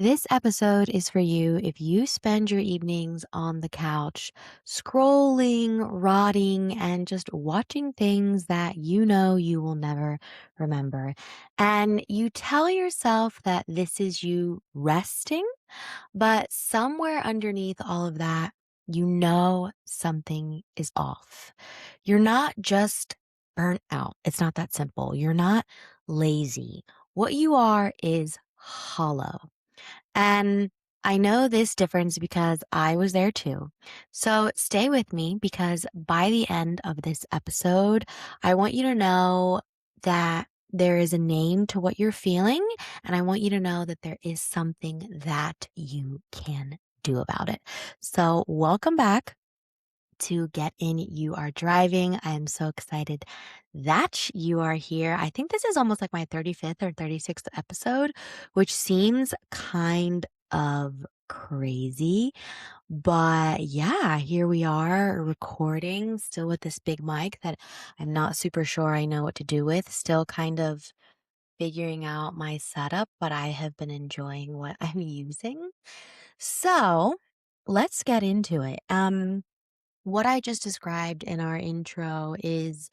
This episode is for you if you spend your evenings on the couch, scrolling, rotting, and just watching things that you know you will never remember. And you tell yourself that this is you resting, but somewhere underneath all of that, you know something is off. You're not just burnt out. It's not that simple. You're not lazy. What you are is hollow. And I know this difference because I was there too. So stay with me because by the end of this episode, I want you to know that there is a name to what you're feeling. And I want you to know that there is something that you can do about it. So welcome back to Get In. You Are Driving. I am so excited that you are here. I think this is almost like my 35th or 36th episode, which seems kind of crazy. But yeah, here we are recording still with this big mic that I'm not super sure I know what to do with. Still kind of figuring out my setup, but I have been enjoying what I'm using. So let's get into it. What I just described in our intro is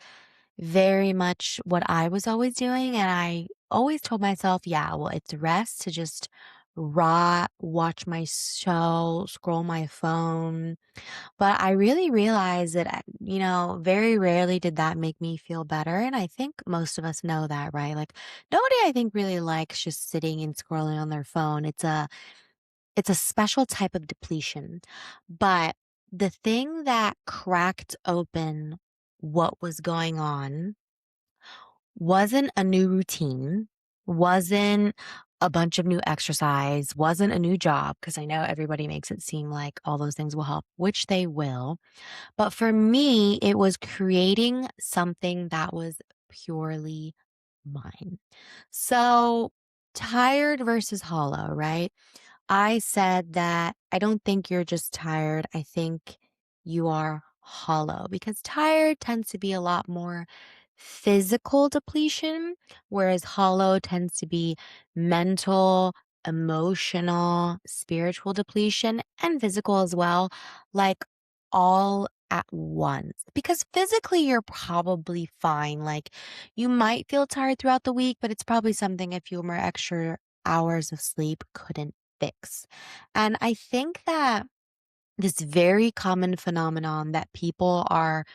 very much what I was always doing. And I always told myself, yeah, well, it's rest to just watch my show, scroll my phone. But I really realized that, very rarely did that make me feel better. And I think most of us know that, right? Like nobody I think really likes just sitting and scrolling on their phone. It's a special type of depletion. But the thing that cracked open what was going on wasn't a new routine, wasn't a bunch of new exercise, wasn't a new job, because I know everybody makes it seem like all those things will help, which they will. But for me, it was creating something that was purely mine. So tired versus hollow, right? I said that I don't think you're just tired. I think you are hollow because tired tends to be a lot more physical depletion, whereas hollow tends to be mental, emotional, spiritual depletion, and physical as well, like all at once. Because physically, you're probably fine. Like you might feel tired throughout the week, but it's probably something a few more extra hours of sleep couldn't fix. And I think that this very common phenomenon that people are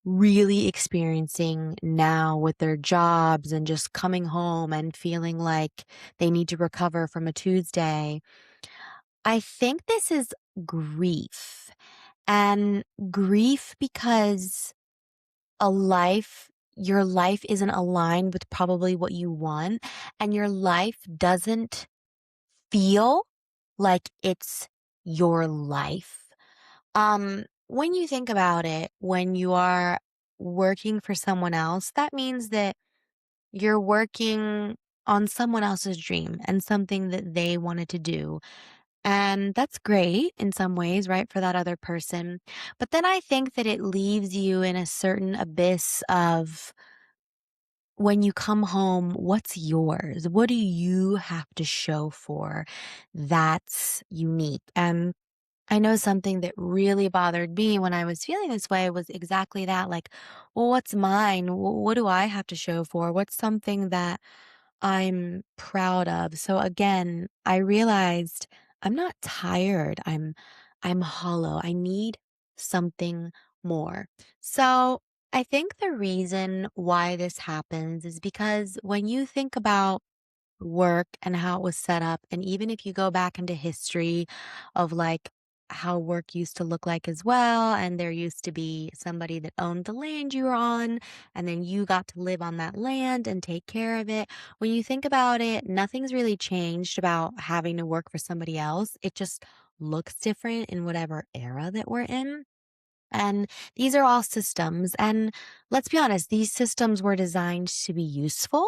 really experiencing now with their jobs and just coming home and feeling like they need to recover from a Tuesday. I think this is grief and grief because your life isn't aligned with probably what you want and your life doesn't feel like it's your life. When you think about it, when you are working for someone else, that means that you're working on someone else's dream and something that they wanted to do. And that's great in some ways, right, for that other person. But then I think that it leaves you in a certain abyss of when you come home, what's yours? What do you have to show for that's unique? And I know something that really bothered me when I was feeling this way was exactly that. Like, well, what's mine? What do I have to show for? What's something that I'm proud of? So again, I realized I'm not tired. I'm hollow. I need something more. So I think the reason why this happens is because when you think about work and how it was set up. And even if you go back into history of like how work used to look like as well, and there used to be somebody that owned the land you were on, and then you got to live on that land and take care of it. When you think about it, nothing's really changed about having to work for somebody else. It just looks different in whatever era that we're in. And these are all systems. And let's be honest, these systems were designed to be useful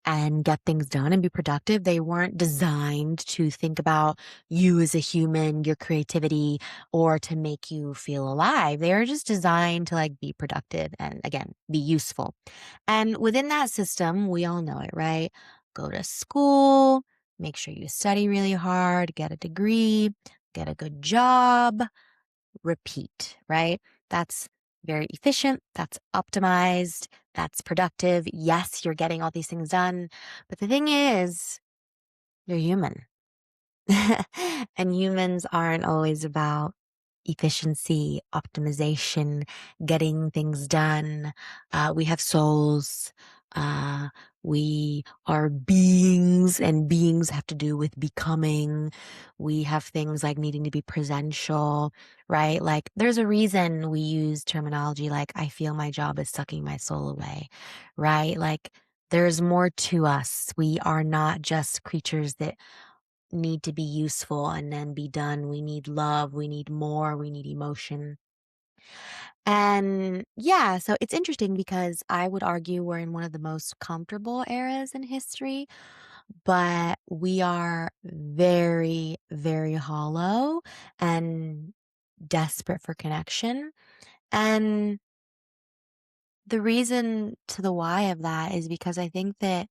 and get things done and be productive. They weren't designed to think about you as a human, your creativity, or to make you feel alive. They are just designed to like be productive and again, be useful. And within that system, we all know it, right? Go to school, make sure you study really hard, get a degree, get a good job, repeat, right? That's very efficient, that's optimized, that's productive. Yes, you're getting all these things done, but the thing is, you're human. And humans aren't always about efficiency, optimization, getting things done. We have souls. Uh, we are beings, and beings have to do with becoming. We have things like needing to be presential, right? Like, there's a reason we use terminology like, I feel my job is sucking my soul away, right? Like, there's more to us. We are not just creatures that need to be useful and then be done. We need love, we need more, we need emotion. And yeah, so it's interesting because I would argue we're in one of the most comfortable eras in history, but we are very, very hollow and desperate for connection. And the reason to the why of that is because I think that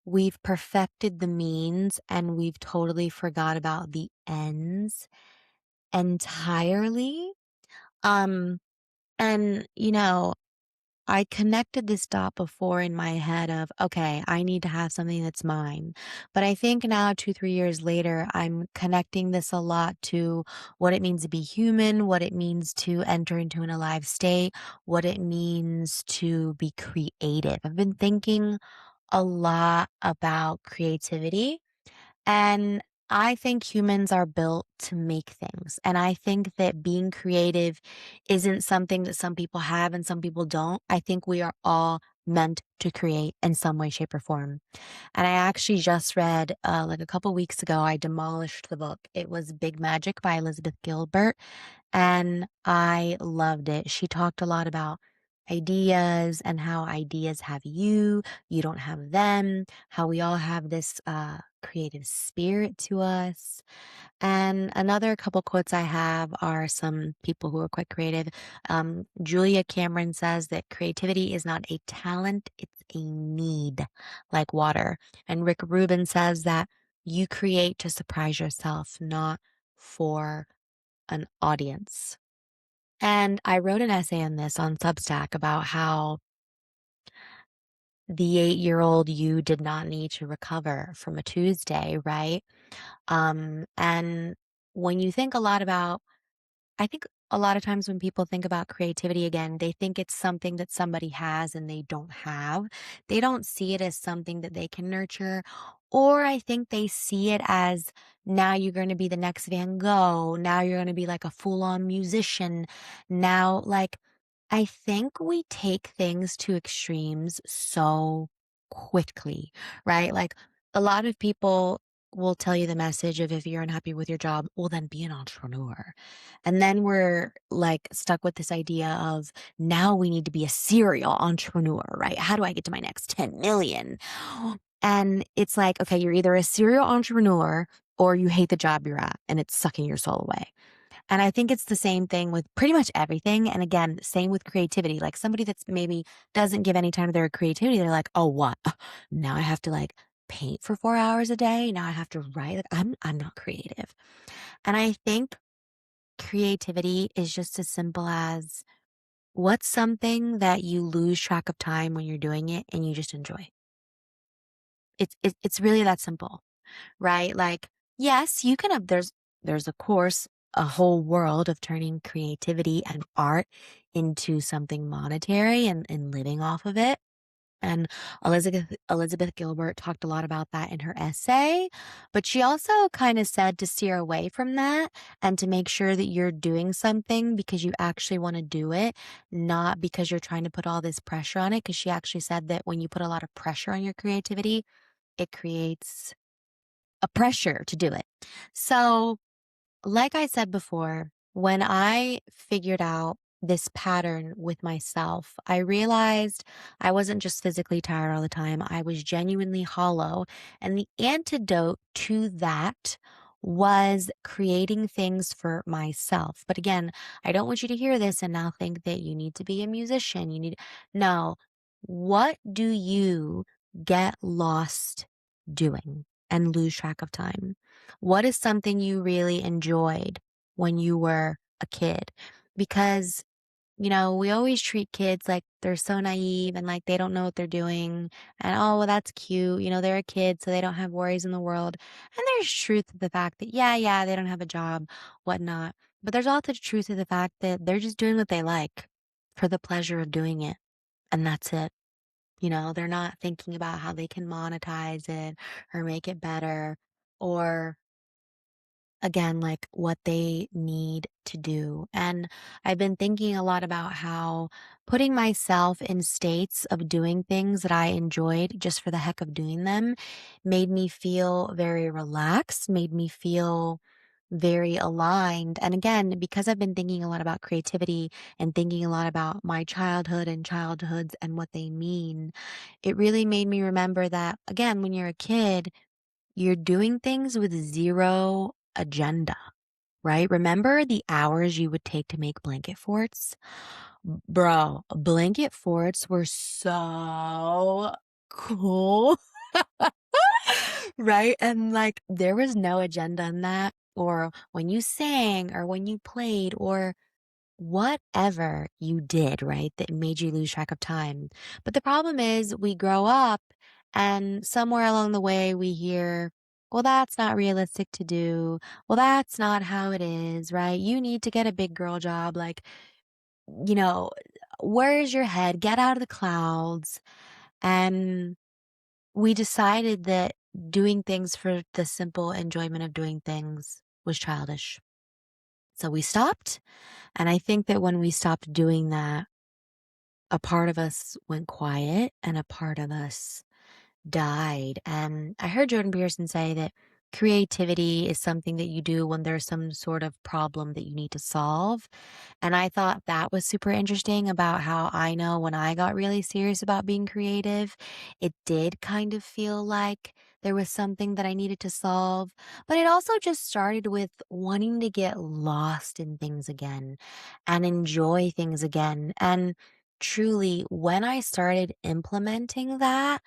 we've perfected the means and we've totally forgot about the ends entirely. Um, and, I connected this dot before in my head of, okay, I need to have something that's mine. But I think now, 2, 3 years later, I'm connecting this a lot to what it means to be human, what it means to enter into an alive state, what it means to be creative. I've been thinking a lot about creativity, and I think humans are built to make things. And I think that being creative isn't something that some people have and some people don't. I think we are all meant to create in some way, shape, or form. And I actually just read, like a couple weeks ago, I demolished the book. It was Big Magic by Elizabeth Gilbert, and I loved it. She talked a lot about ideas and how ideas have you don't have them, how we all have this creative spirit to us. And another couple quotes I have are some people who are quite creative. Julia Cameron says that creativity is not a talent, it's a need, like water. And Rick Rubin says that you create to surprise yourself, not for an audience. And I wrote an essay on this on Substack about how the 8-year-old you did not need to recover from a Tuesday, right? And when you think a lot about I think a lot of times when people think about creativity again, they think it's something that somebody has and they don't have. They don't see it as something that they can nurture. Or I think they see it as now you're going to be the next Van Gogh. Now you're going to be like a full on musician. Now, like, I think we take things to extremes so quickly, right? Like, a lot of people will tell you the message of if you're unhappy with your job, well, then be an entrepreneur. And then we're like stuck with this idea of now we need to be a serial entrepreneur, right? How do I get to my next 10 million? And it's like, okay, you're either a serial entrepreneur or you hate the job you're at and it's sucking your soul away. And I think it's the same thing with pretty much everything. And again, same with creativity. Like somebody that's maybe doesn't give any time to their creativity, they're like, oh, what? Now I have to like paint for 4 hours a day. Now I have to write. Like, I'm not creative. And I think creativity is just as simple as what's something that you lose track of time when you're doing it and you just enjoy. It's really that simple, right? Like, yes, you can have there's of course a whole world of turning creativity and art into something monetary and living off of it. And Elizabeth Gilbert talked a lot about that in her essay, but she also kind of said to steer away from that and to make sure that you're doing something because you actually want to do it, not because you're trying to put all this pressure on it. Because she actually said that when you put a lot of pressure on your creativity, it creates a pressure to do it. So like I said before, when I figured out this pattern with myself, I realized I wasn't just physically tired all the time. I was genuinely hollow. And the antidote to that was creating things for myself. But again, I don't want you to hear this and now think that you need to be a musician. No. What do you get lost doing? and lose track of time? What is something you really enjoyed when you were a kid? Because we always treat kids like they're so naive and like they don't know what they're doing. And oh, well, that's cute. They're a kid, so they don't have worries in the world. And there's truth to the fact that, yeah, they don't have a job, whatnot. But there's also the truth to the fact that they're just doing what they like for the pleasure of doing it. And that's it. They're not thinking about how they can monetize it or make it better or again, like what they need to do. And I've been thinking a lot about how putting myself in states of doing things that I enjoyed just for the heck of doing them made me feel very relaxed, made me feel very aligned. And again, because I've been thinking a lot about creativity and thinking a lot about my childhood and childhoods and what they mean, it really made me remember that, again, when you're a kid, you're doing things with zero agenda, right? Remember the hours you would take to make blanket forts? Bro, blanket forts were so cool, right? And like there was no agenda in that, or when you sang, or when you played, or whatever you did, right, that made you lose track of time. But the problem is we grow up and somewhere along the way we hear, well, that's not realistic to do. Well, that's not how it is, right? You need to get a big girl job. Like, you know, where's your head? Get out of the clouds. And we decided that doing things for the simple enjoyment of doing things was childish. So we stopped. And I think that when we stopped doing that, a part of us went quiet and a part of us died. And I heard Jordan Peterson say that creativity is something that you do when there's some sort of problem that you need to solve. And I thought that was super interesting about how I know when I got really serious about being creative, it did kind of feel like there was something that I needed to solve. But it also just started with wanting to get lost in things again and enjoy things again. And truly, when I started implementing that,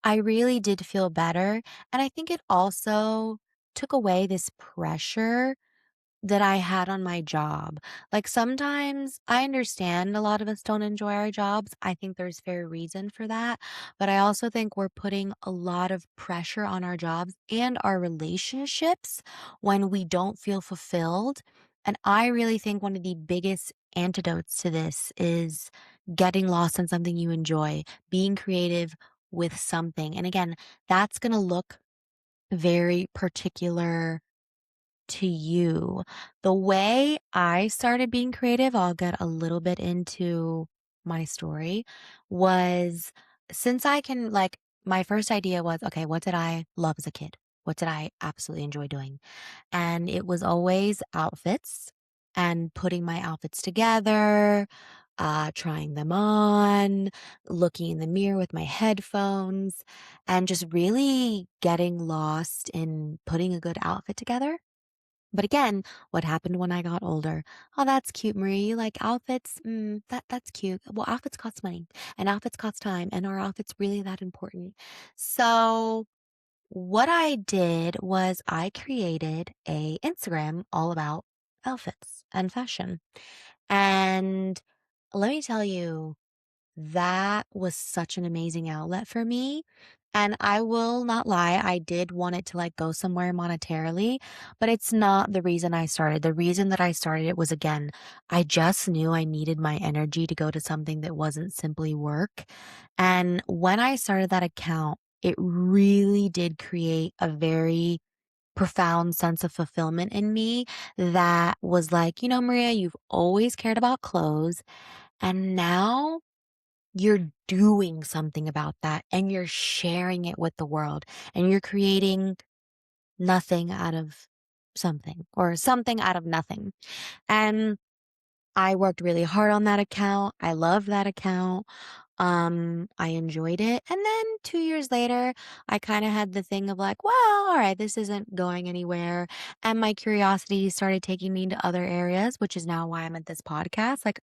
I really did feel better, and I think it also took away this pressure that I had on my job. Like, sometimes I understand a lot of us don't enjoy our jobs. I think there's fair reason for that, but I also think we're putting a lot of pressure on our jobs and our relationships when we don't feel fulfilled, and I really think one of the biggest antidotes to this is getting lost in something you enjoy, being creative with something, and again, that's gonna look very particular to you. The way I started being creative, I'll get a little bit into my story, was since I can like my first idea was, okay, what did I love as a kid? What did I absolutely enjoy doing? And it was always outfits and putting my outfits together, trying them on, looking in the mirror with my headphones, and just really getting lost in putting a good outfit together. But again, what happened when I got older? Oh, that's cute, Marie. You like outfits? That's cute. Well, outfits cost money and outfits cost time, and are outfits really that important? So what I did was I created a Instagram all about outfits and fashion. And let me tell you, that was such an amazing outlet for me. And I will not lie, I did want it to like go somewhere monetarily, but it's not the reason I started. The reason that I started it was again, I just knew I needed my energy to go to something that wasn't simply work. And when I started that account, it really did create a very profound sense of fulfillment in me that was like, Maria, you've always cared about clothes. And now you're doing something about that and you're sharing it with the world and you're creating nothing out of something or something out of nothing. And I worked really hard on that account. I love that account. I enjoyed it. And then 2 years later, I kind of had the thing of like, well, all right, this isn't going anywhere. And my curiosity started taking me into other areas, which is now why I'm at this podcast. Like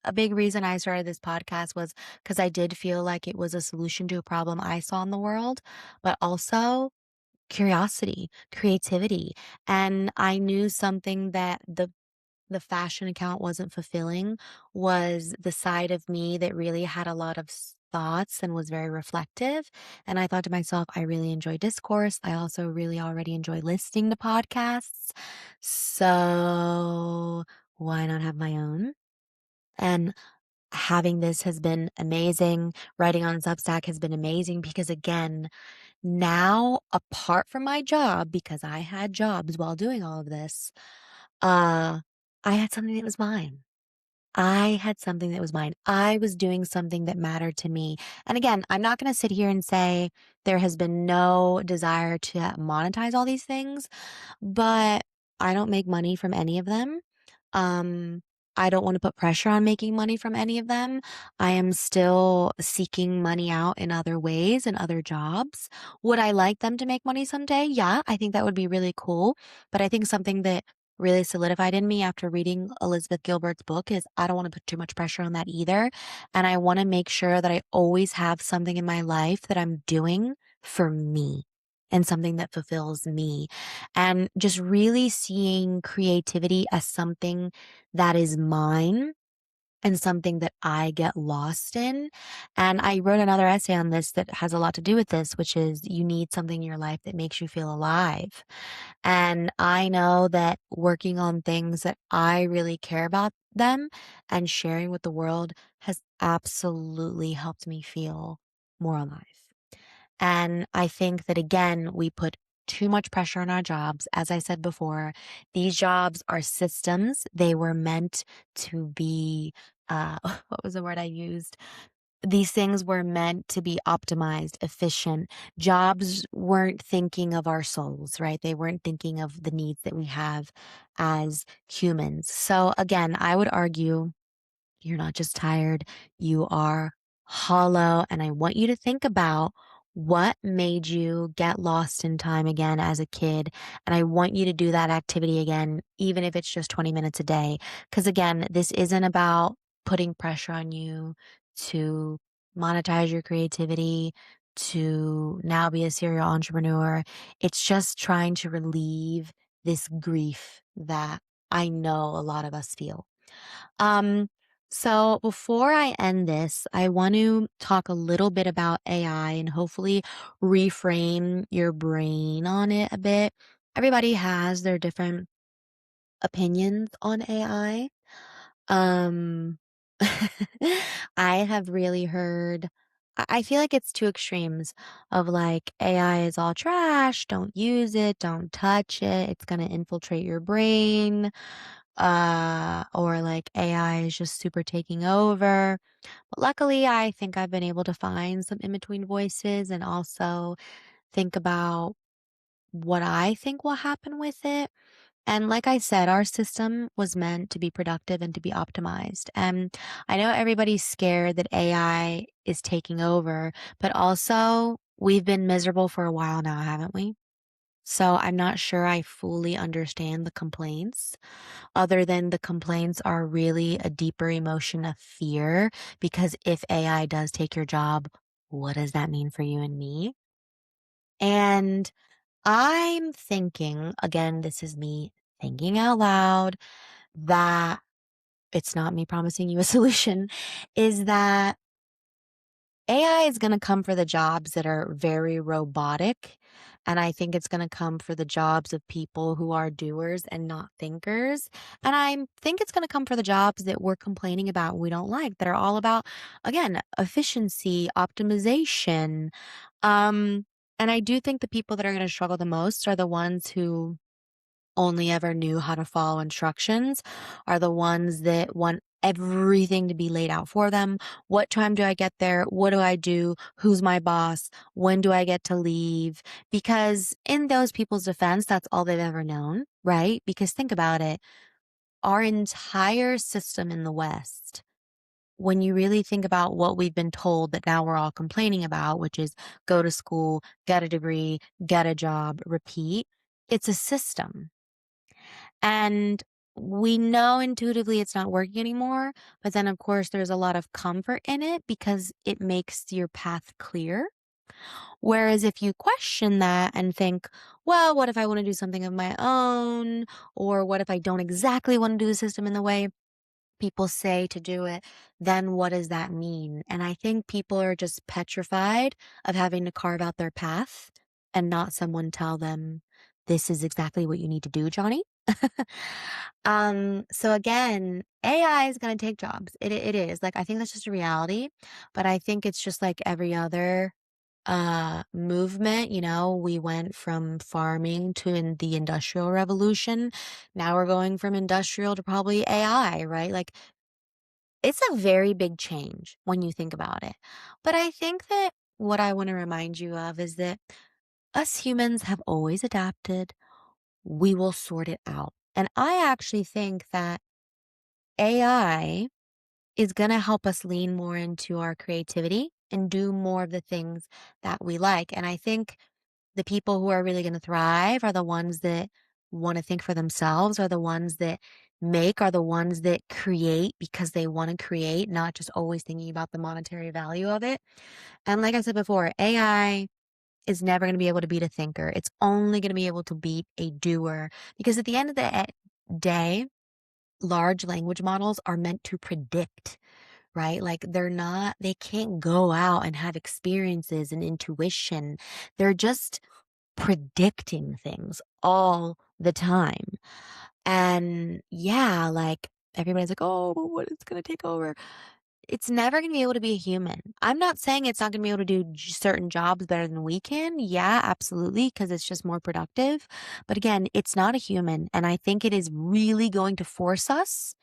a big reason I started this podcast was because I did feel like it was a solution to a problem I saw in the world, but also curiosity, creativity, and I knew something that the fashion account wasn't fulfilling was the side of me that really had a lot of thoughts and was very reflective. And I thought to myself, I really enjoy discourse. I also really already enjoy listening to podcasts. So why not have my own? And having this has been amazing. Writing on Substack has been amazing because, again, now apart from my job, because I had jobs while doing all of this, uh, I had something that was mine. I had something that was mine. I was doing something that mattered to me. And again, I'm not going to sit here and say there has been no desire to monetize all these things, but I don't make money from any of them. Um, I don't want to put pressure on making money from any of them. I am still seeking money out in other ways and other jobs. Would I like them to make money someday? Yeah, I think that would be really cool. But I think something that really solidified in me after reading Elizabeth Gilbert's book is I don't want to put too much pressure on that either. And I want to make sure that I always have something in my life that I'm doing for me and something that fulfills me. And just really seeing creativity as something that is mine and something that I get lost in. And I wrote another essay on this that has a lot to do with this, which is you need something in your life that makes you feel alive. And I know that working on things that I really care about them and sharing with the world has absolutely helped me feel more alive. And I think that again, we put too much pressure on our jobs. As I said before, these jobs are systems. They were meant to be, what was the word I used? These things were meant to be optimized, efficient. Jobs weren't thinking of our souls, right? They weren't thinking of the needs that we have as humans. So again, I would argue you're not just tired, you are hollow. And I want you to think about what made you get lost in time again as a kid. And I want you to do that activity again, even if it's just 20 minutes a day. Because again, this isn't about putting pressure on you to monetize your creativity, to now be a serial entrepreneur. It's just trying to relieve this grief that I know a lot of us feel. Um, so before I end this, I want to talk a little bit about AI and hopefully reframe your brain on it a bit. Everybody has their different opinions on AI. Um, I have really heard, I feel like it's two extremes of like AI is all trash, don't use it, don't touch it, it's going to infiltrate your brain, or like AI is just super taking over. But luckily, I think I've been able to find some in between voices and also think about what I think will happen with it. And like I said, our system was meant to be productive and to be optimized. And I know everybody's scared that AI is taking over, but also we've been miserable for a while now, haven't we? So I'm not sure I fully understand the complaints, other than the complaints are really a deeper emotion of fear. Because if AI does take your job, what does that mean for you and me? And I'm thinking, again, this is me thinking out loud, that it's not me promising you a solution, is that AI is going to come for the jobs that are very robotic. And I think it's going to come for the jobs of people who are doers and not thinkers. And I think it's going to come for the jobs that we're complaining about we don't like, that are all about, again, efficiency, optimization. Um, and I do think the people that are going to struggle the most are the ones who only ever knew how to follow instructions, are the ones that want everything to be laid out for them. What time do I get there? What do I do? Who's my boss? When do I get to leave? Because in those people's defense, that's all they've ever known, right? Because think about it, our entire system in the West, when you really think about what we've been told that now we're all complaining about, which is go to school, get a degree, get a job, repeat, it's a system. And we know intuitively it's not working anymore, but then of course there's a lot of comfort in it because it makes your path clear. Whereas if you question that and think, well, what if I want to do something of my own? Or what if I don't exactly want to do the system in the way people say to do it? Then what does that mean? And I think people are just petrified of having to carve out their path and not someone tell them, this is exactly what you need to do, Johnny. So again, AI is going to take jobs. It is. Like, I think that's just a reality, but I think it's just like every other movement. We went from farming to the industrial revolution. Now we're going from industrial to probably AI, right? Like, it's a very big change when you think about it. But I think that what I want to remind you of is that us humans have always adapted. We will sort it out. And I actually think that AI is going to help us lean more into our creativity and do more of the things that we like. And I think the people who are really going to thrive are the ones that want to think for themselves, are the ones that make, are the ones that create because they want to create, not just always thinking about the monetary value of it. And like I said before, AI is never going to be able to beat a thinker. It's only going to be able to beat a doer, because at the end of the day, large language models are meant to predict, right? Like, they can't go out and have experiences and intuition. They're just predicting things all the time. And yeah, like, everybody's like, oh, but what is going to take over? It's never going to be able to be a human. I'm not saying it's not going to be able to do certain jobs better than we can. Yeah, absolutely, because it's just more productive. But again, it's not a human. And I think it is really going to force us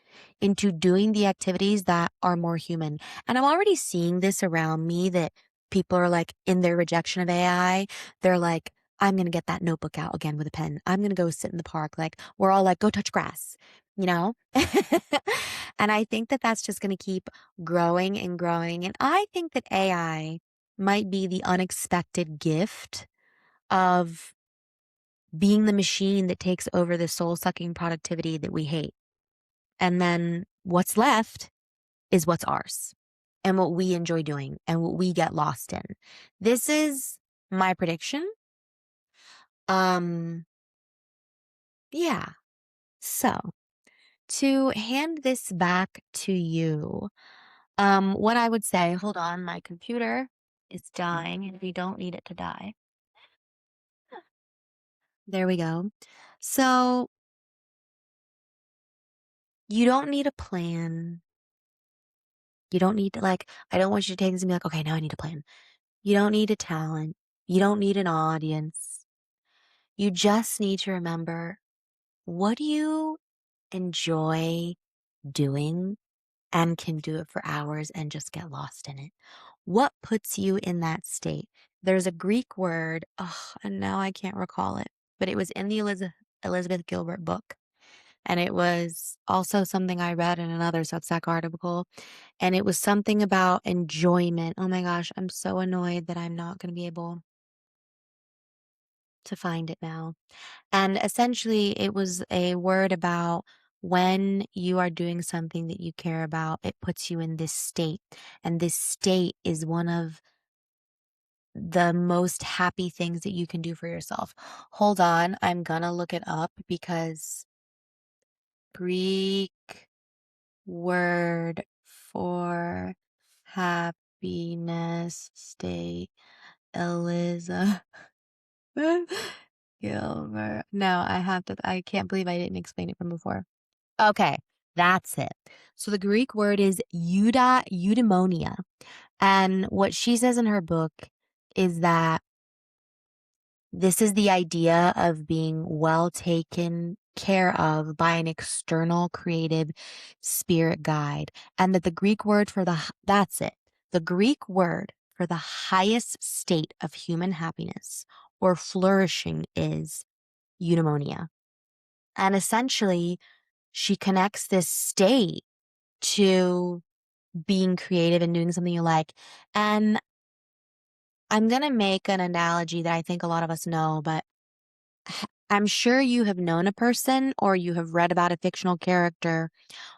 into doing the activities that are more human. And I'm already seeing this around me, that people are like, in their rejection of AI, they're like, I'm going to get that notebook out again with a pen. I'm going to go sit in the park. Like, we're all like, go touch grass, you know? And I think that that's just going to keep growing and growing. And I think that AI might be the unexpected gift of being the machine that takes over the soul sucking productivity that we hate. And then what's left is what's ours and what we enjoy doing and what we get lost in. This is my prediction. Yeah. So to hand this back to you, what I would say, hold on, my computer is dying and we don't need it to die. There we go. So you don't need a plan. You don't need to, like, I don't want you to take this and be like, okay, now I need a plan. You don't need a talent. You don't need an audience. You just need to remember, what do you enjoy doing and can do it for hours and just get lost in it? What puts you in that state? There's a Greek word, and now I can't recall it, but it was in the Elizabeth Gilbert book. And it was also something I read in another Substack article. And it was something about enjoyment. Oh my gosh, I'm so annoyed that I'm not going to be able to find it now. And essentially, it was a word about when you are doing something that you care about, it puts you in this state. And this state is one of the most happy things that you can do for yourself. Hold on, I'm gonna look it up, because Greek word for happiness state, Elizabeth Gilbert. No, I can't believe I didn't explain it from before. Okay, that's it. So the Greek word is eudaimonia. And what she says in her book is that this is the idea of being well taken care of by an external creative spirit guide. And that the Greek word for that's it. The Greek word for the highest state of human happiness or flourishing is eudaimonia. And essentially, she connects this state to being creative and doing something you like. And I'm going to make an analogy that I think a lot of us know, but I'm sure you have known a person or you have read about a fictional character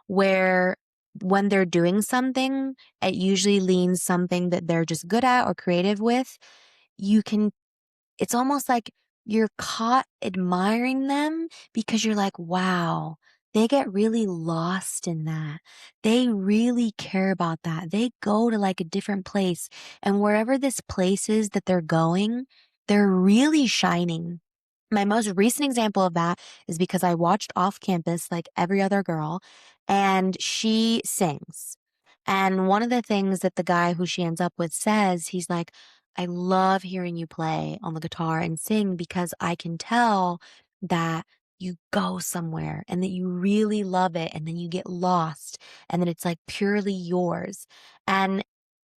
where when they're doing something, it usually leans something that they're just good at or creative with. you can it's almost like you're caught admiring them because you're like, wow, they get really lost in that. They really care about that. They go to like a different place. And wherever this place is that they're going, they're really shining. My most recent example of that is because I watched Off Campus like every other girl, and she sings. And one of the things that the guy who she ends up with says, he's like, I love hearing you play on the guitar and sing because I can tell that you go somewhere and that you really love it and then you get lost and then it's like purely yours. And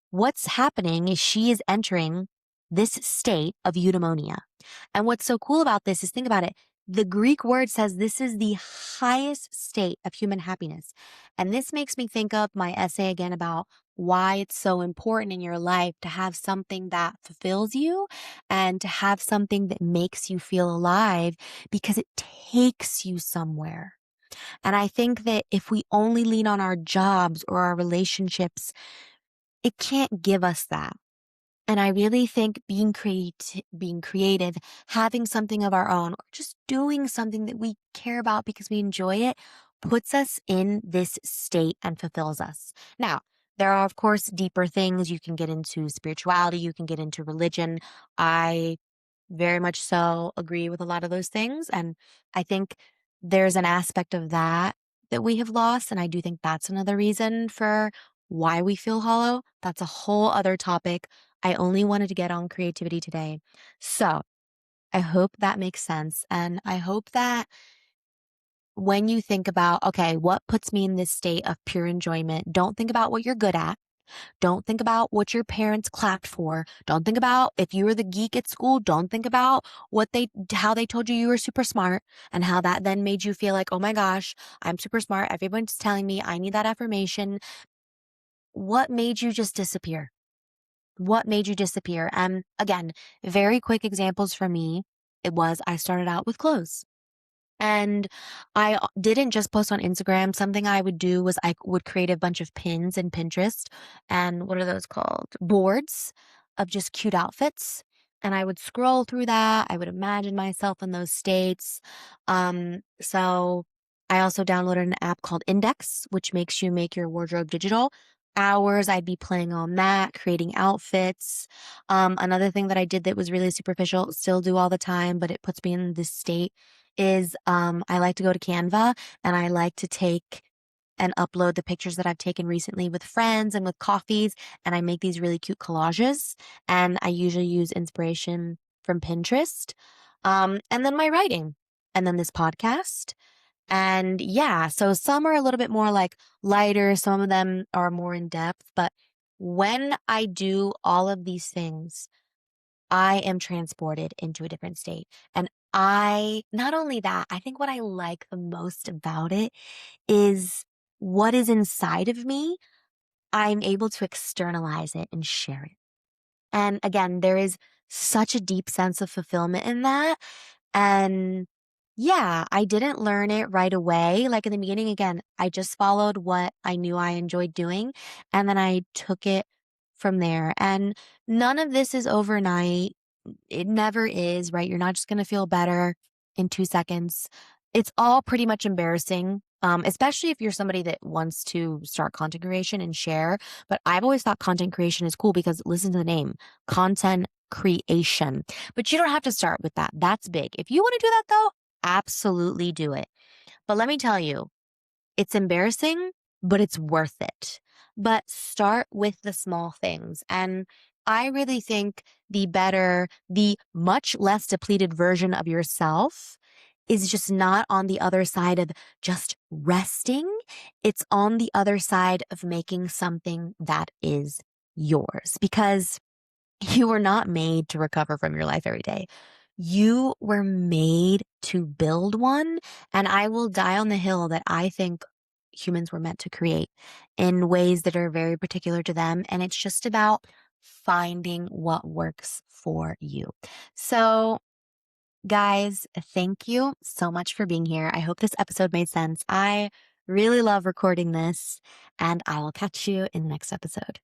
what's happening is she is entering this state of eudaimonia. And what's so cool about this is think about it. The Greek word says this is the highest state of human happiness. And this makes me think of my essay again about why it's so important in your life to have something that fulfills you and to have something that makes you feel alive because it takes you somewhere. And I think that if we only lean on our jobs or our relationships, it can't give us that. And I really think being creative, having something of our own, or just doing something that we care about because we enjoy it, puts us in this state and fulfills us. Now, there are, of course, deeper things. You can get into spirituality, you can get into religion. I very much so agree with a lot of those things. And I think there's an aspect of that that we have lost. And I do think that's another reason for why we feel hollow. That's a whole other topic. I only wanted to get on creativity today. So I hope that makes sense. And I hope that when you think about, okay, what puts me in this state of pure enjoyment, don't think about what you're good at. Don't think about what your parents clapped for. Don't think about if you were the geek at school. Don't think about how they told you you were super smart and how that then made you feel like, oh my gosh, I'm super smart. Everyone's telling me I need that affirmation. What made you just disappear? What made you disappear? Again, very quick examples for me. It was I started out with clothes. And I didn't just post on Instagram. Something I would do was I would create a bunch of pins in Pinterest and what are those called? Boards of just cute outfits. And I would scroll through that. I would imagine myself in those states. So I also downloaded an app called Index, which makes you make your wardrobe digital. Hours I'd be playing on that, creating outfits. Another thing that I did that was really superficial, still do all the time, but it puts me in this state is I like to go to Canva and I like to take and upload the pictures that I've taken recently with friends and with coffees. And I make these really cute collages. And I usually use inspiration from Pinterest. And then my writing, and then this podcast. And yeah, so some are a little bit more like lighter, some of them are more in depth. But when I do all of these things, I am transported into a different state. And not only that, I think what I like the most about it is what is inside of me. I'm able to externalize it and share it. And again, there is such a deep sense of fulfillment in that. And yeah, I didn't learn it right away. Like in the beginning, again, I just followed what I knew I enjoyed doing. And then I took it from there. And none of this is overnight. It never is, right? You're not just going to feel better in 2 seconds. It's all pretty much embarrassing, especially if you're somebody that wants to start content creation and share. But I've always thought content creation is cool because listen to the name, content creation. But you don't have to start with that. That's big. If you want to do that though, absolutely do it. But let me tell you, it's embarrassing, but it's worth it. But start with the small things. And I really think the much less depleted version of yourself is just not on the other side of just resting. It's on the other side of making something that is yours because you were not made to recover from your life every day. You were made to build one. And I will die on the hill that I think humans were meant to create in ways that are very particular to them. And it's just about finding what works for you. So, guys, thank you so much for being here. I hope this episode made sense. I really love recording this, and I will catch you in the next episode.